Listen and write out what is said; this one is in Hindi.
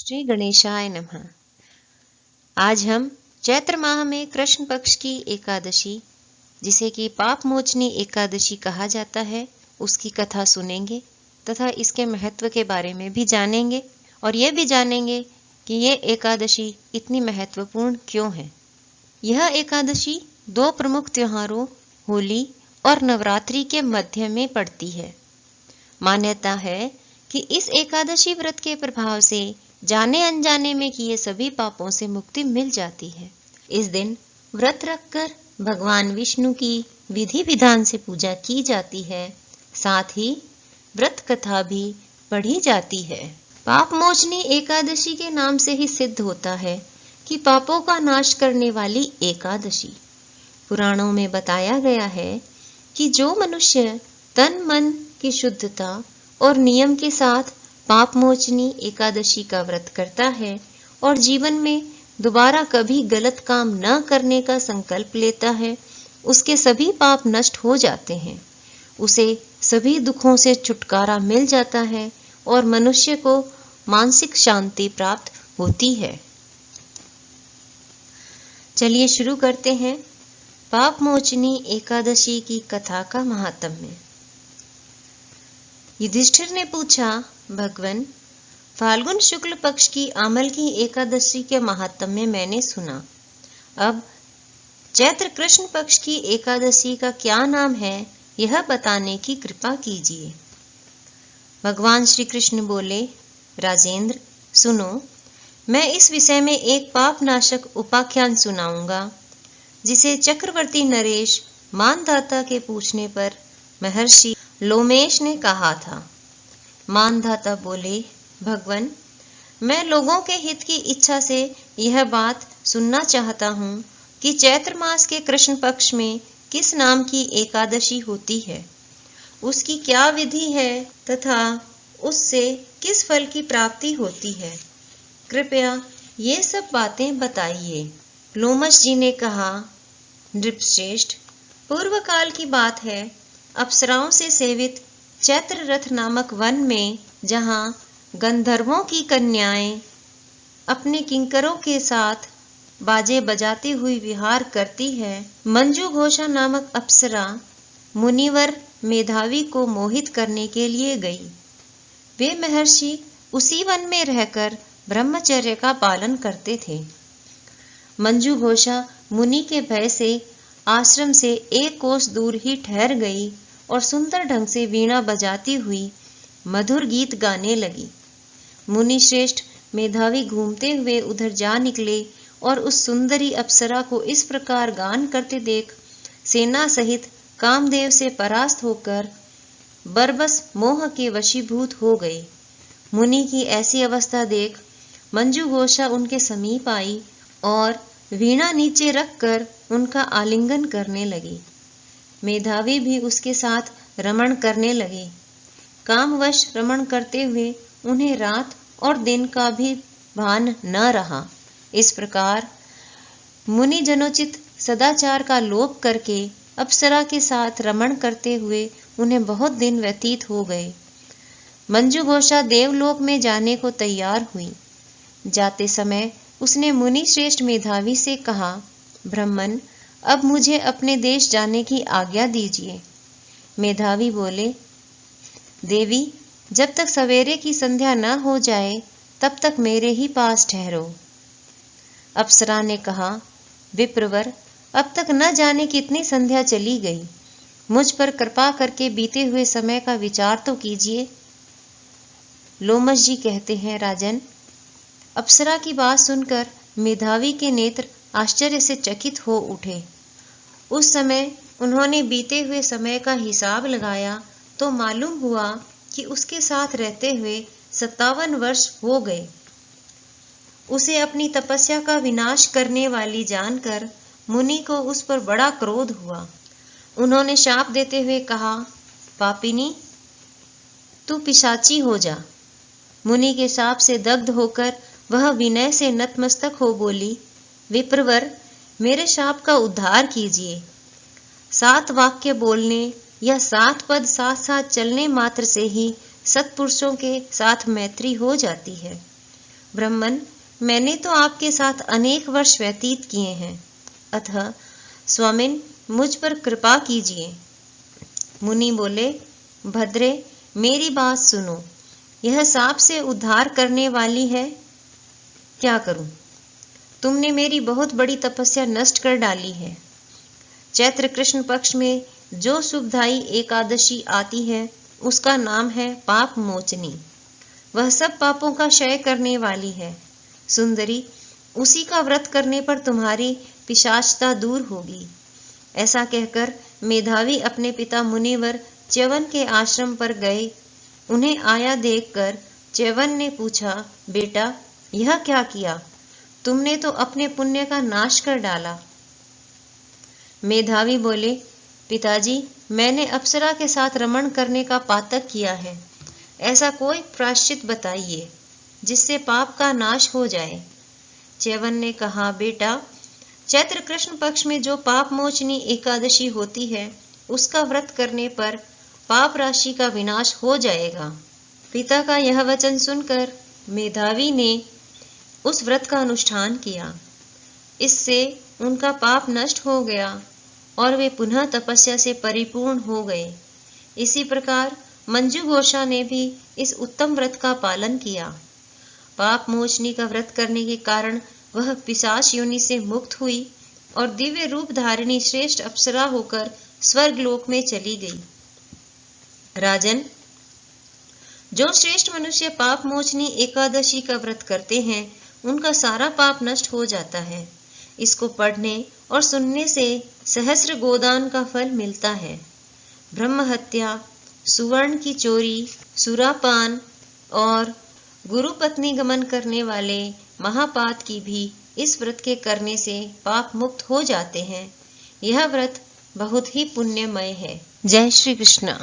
श्री गणेशाय नमः। आज हम चैत्र माह में कृष्ण पक्ष की एकादशी, जिसे कि पाप मोचनी एकादशी कहा जाता है, उसकी कथा सुनेंगे तथा इसके महत्व के बारे में भी जानेंगे और यह भी जानेंगे कि ये एकादशी इतनी महत्वपूर्ण क्यों है। यह एकादशी दो प्रमुख त्योहारों होली और नवरात्रि के मध्य में पड़ती है। मान्यता है कि इस एकादशी व्रत के प्रभाव से जाने अनजाने में किए सभी पापों से मुक्ति मिल जाती है। इस दिन व्रत रखकर भगवान विष्णु की विधि विधान से पूजा की जाती है, साथ ही व्रत कथा भी पढ़ी जाती है। पाप मोचनी एकादशी के नाम से ही सिद्ध होता है कि पापों का नाश करने वाली एकादशी। पुराणों में बताया गया है कि जो मनुष्य तन मन की शुद्धता और नियम के साथ पाप मोचनी एकादशी का व्रत करता है और जीवन में दोबारा कभी गलत काम न करने का संकल्प लेता है, उसके सभी पाप नष्ट हो जाते हैं, उसे सभी दुखों से छुटकारा मिल जाता है और मनुष्य को मानसिक शांति प्राप्त होती है। चलिए शुरू करते हैं पाप मोचनी एकादशी की कथा का महात्म्य। युधिष्ठिर ने पूछा, भगवन, फाल्गुन शुक्ल पक्ष की आमल की एकादशी के महात्म्य मैंने सुना, अब चैत्र कृष्ण पक्ष की एकादशी का क्या नाम है, यह बताने की कृपा कीजिए। भगवान श्री कृष्ण बोले, राजेंद्र सुनो, मैं इस विषय में एक पाप नाशक उपाख्यान सुनाऊंगा, जिसे चक्रवर्ती नरेश मानधाता के पूछने पर महर्षि लोमेश ने कहा था। मानधाता बोले, भगवन, मैं लोगों के हित की इच्छा से यह बात सुनना चाहता हूँ कि चैत्र मास के कृष्ण पक्ष में किस नाम की एकादशी होती है, उसकी क्या विधि है तथा उससे किस फल की प्राप्ति होती है, कृपया ये सब बातें बताइए। लोमश जी ने कहा, नृपश्रेष्ठ, पूर्व काल की बात है, अप्सराओं से सेवित चैत्र रथ नामक वन में, जहाँ गंधर्वों की कन्याएं अपने किंकरों के साथ बाजे बजाती हुई विहार करती है, मंजू घोषा नामक अप्सरा मुनिवर मेधावी को मोहित करने के लिए गई। वे महर्षि उसी वन में रहकर ब्रह्मचर्य का पालन करते थे। मंजू घोषा मुनि के भय से आश्रम से एक कोस दूर ही ठहर गई और सुंदर ढंग से वीणा बजाती हुई मधुर गीत गाने लगी। मुनि श्रेष्ठ मेधावी घूमते हुए उधर जा निकले और उस सुंदरी अप्सरा को इस प्रकार गान करते देख सेना सहित कामदेव से परास्त होकर बरबस मोह के वशीभूत हो गए। मुनि की ऐसी अवस्था देख मंजू घोषा उनके समीप आई और वीणा नीचे रखकर उनका आलिंगन करने लगी। मेधावी भी उसके साथ रमण करने लगे। कामवश रमण करते हुए उन्हें रात और दिन का भी भान न रहा। इस प्रकार मुनि जनोचित सदाचार का लोप करके अप्सरा के साथ रमण करते हुए उन्हें बहुत दिन व्यतीत हो गए। मंजू घोषा देवलोक में जाने को तैयार हुई। जाते समय उसने मुनि श्रेष्ठ मेधावी से कहा, ब्राह्मण, अब मुझे अपने देश जाने की आज्ञा दीजिए। मेधावी बोले, देवी, जब तक सवेरे की संध्या न हो जाए तब तक मेरे ही पास ठहरो। अप्सरा ने कहा, विप्रवर, अब तक न जाने कितनी संध्या चली गई, मुझ पर कृपा करके बीते हुए समय का विचार तो कीजिए। लोमश जी कहते हैं, राजन, अप्सरा की बात सुनकर मेधावी के नेत्र आश्चर्य से चकित हो उठे। उस समय उन्होंने बीते हुए समय का हिसाब लगाया तो मालूम हुआ कि उसके साथ रहते हुए 57 वर्ष हो गए। उसे अपनी तपस्या का विनाश करने वाली जानकर मुनि को उस पर बड़ा क्रोध हुआ। उन्होंने शाप देते हुए कहा, पापिनी, तू पिशाची हो जा। मुनि के शाप से दग्ध होकर वह विनय से नतमस्तक हो बोली, विप्रवर, मेरे शाप का उद्धार कीजिए। 7 वाक्य बोलने या 7 पद साथ साथ चलने मात्र से ही सत्पुरुषों के साथ मैत्री हो जाती है। ब्राह्मण, मैंने तो आपके साथ अनेक वर्ष व्यतीत किए हैं, अतः स्वामिन मुझ पर कृपा कीजिए। मुनि बोले, भद्रे, मेरी बात सुनो, यह सांप से उद्धार करने वाली है, क्या करूं? तुमने मेरी बहुत बड़ी तपस्या नष्ट कर डाली है। चैत्र कृष्ण पक्ष में जो शुभदायी एकादशी आती है उसका नाम है पाप मोचनी। वह सब पापों का क्षय करने वाली है। सुंदरी, उसी का व्रत करने पर तुम्हारी पिशाचता दूर होगी। ऐसा कहकर मेधावी अपने पिता मुनिवर च्यवन के आश्रम पर गए। उन्हें आया देखकर च्यवन ने पूछा, बेटा, यह क्या किया? तुमने तो अपने पुण्य का नाश कर डाला। मेधावी बोले, पिताजी, मैंने अप्सरा के साथ रमण करने का पातक किया है। ऐसा कोई प्रायश्चित बताइए जिससे पाप का नाश हो जाए। च्यवन ने कहा, बेटा, चैत्र कृष्ण पक्ष में जो पाप मोचनी एकादशी होती है उसका व्रत करने पर पाप राशि का विनाश हो जाएगा। पिता का यह वचन सुनकर मेधावी ने उस व्रत का अनुष्ठान किया। इससे उनका पाप नष्ट हो गया और वे पुनः तपस्या से परिपूर्ण हो गए। इसी प्रकार मंजू घोषा ने भी इस उत्तम व्रत का पालन किया। पाप मोचनी का व्रत करने के कारण वह पिशाच योनि से मुक्त हुई और दिव्य रूप धारिणी श्रेष्ठ अप्सरा होकर स्वर्गलोक में चली गई। राजन, जो श्रेष्ठ मनुष्य पाप मोचनी एकादशी का व्रत करते हैं उनका सारा पाप नष्ट हो जाता है। इसको पढ़ने और सुनने से सहस्र गोदान का फल मिलता है। ब्रह्म हत्या, सुवर्ण की चोरी, सुरापान और गुरु पत्नी गमन करने वाले महापात की भी इस व्रत के करने से पाप मुक्त हो जाते हैं। यह व्रत बहुत ही पुण्यमय है। जय श्री कृष्ण।